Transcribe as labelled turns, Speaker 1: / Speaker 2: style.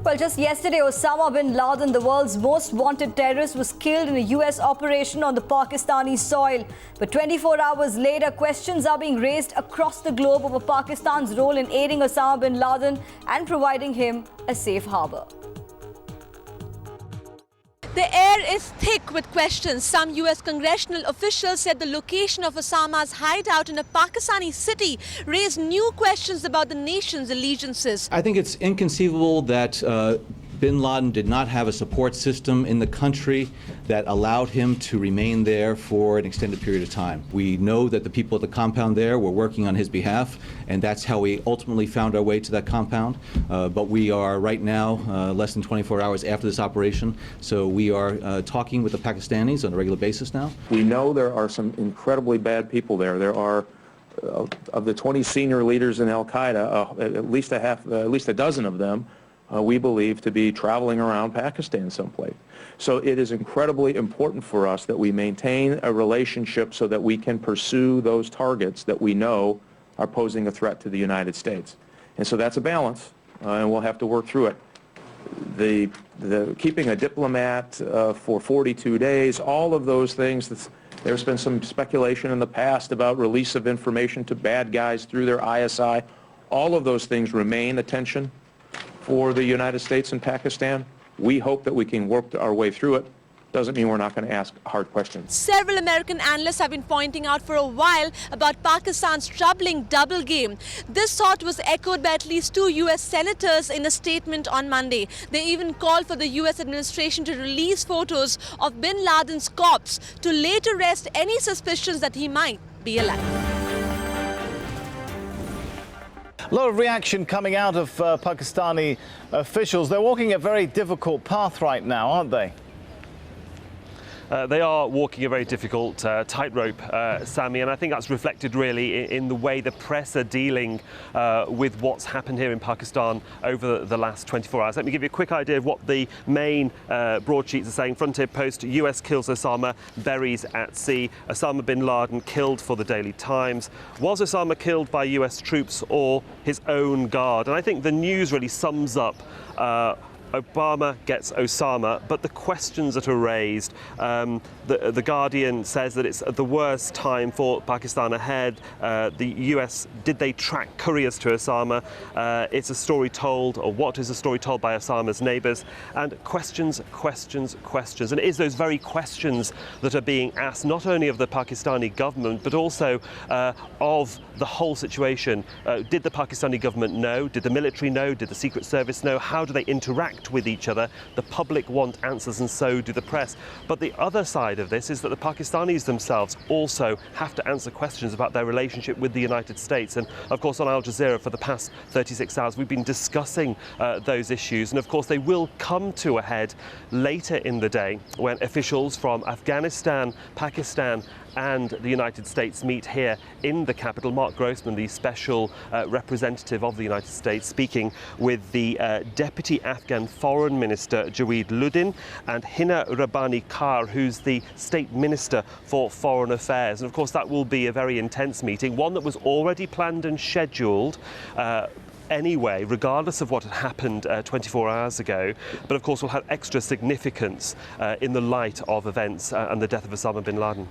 Speaker 1: Well, just yesterday, Osama bin Laden, the world's most wanted terrorist, was killed in a US operation on the Pakistani soil. But 24 hours later, questions are being raised across the globe over Pakistan's role in aiding Osama bin Laden and providing him a safe harbor.
Speaker 2: The air is thick with questions. Some US congressional officials said the location of Osama's hideout in a Pakistani city raised new questions about the nation's allegiances.
Speaker 3: I think it's inconceivable that bin Laden did not have a support system in the country that allowed him to remain there for an extended period of time. We know that the people at the compound there were working on his behalf, and that's how we ultimately found our way to that compound. But we are right now less than 24 hours after this operation, so we are talking with the Pakistanis on a regular basis now.
Speaker 4: We know there are some incredibly bad people there. There are of the 20 senior leaders in Al-Qaeda, at least a dozen of them we believe to be traveling around Pakistan someplace. So it is incredibly important for us that we maintain a relationship so that we can pursue those targets that we know are posing a threat to the United States. And so that's a balance, and we'll have to work through it. The keeping a diplomat for 42 days, all of those things, there's been some speculation in the past about release of information to bad guys through their ISI. All of those things remain a tension for the United States and Pakistan. We hope that we can work our way through it. Doesn't mean we're not going to ask hard questions.
Speaker 2: Several American analysts have been pointing out for a while about Pakistan's troubling double game. This thought was echoed by at least 2 US senators in a statement on Monday. They even called for the US administration to release photos of bin Laden's corpse to later rest any suspicions that he might be alive.
Speaker 5: A lot of reaction coming out of Pakistani officials. They're walking a very difficult path right now, aren't they?
Speaker 6: They are walking a very difficult tightrope, Sammy, and I think that's reflected really in the way the press are dealing with what's happened here in Pakistan over the last 24 hours. Let me give you a quick idea of what the main broadsheets are saying. Frontier Post: US kills Osama, buries at sea. Osama bin Laden killed for the Daily Times. Was Osama killed by US troops or his own guard? And I think the news really sums up Obama gets Osama, but the questions that are raised, the Guardian says that it's the worst time for Pakistan ahead. The US, did they track couriers to Osama? It's a story told, or what is a story told by Osama's neighbours? And questions, questions, questions. And it is those very questions that are being asked not only of the Pakistani government, but also of the whole situation. Did the Pakistani government know? Did the military know? Did the Secret Service know? How do they interact with each other? The public want answers, and so do the press. But the other side of this is that the Pakistanis themselves also have to answer questions about their relationship with the United States. And of course on Al Jazeera for the past 36 hours we've been discussing those issues, and of course they will come to a head later in the day when officials from Afghanistan, Pakistan and the United States meet here in the capital. Mark Grossman, the special representative of the United States, speaking with the Deputy Afghan Foreign Minister Jawed Ludin and Hina Rabbani Kar, who's the State Minister for Foreign Affairs. And of course that will be a very intense meeting, one that was already planned and scheduled anyway, regardless of what had happened 24 hours ago, but of course will have extra significance in the light of events and the death of Osama bin Laden.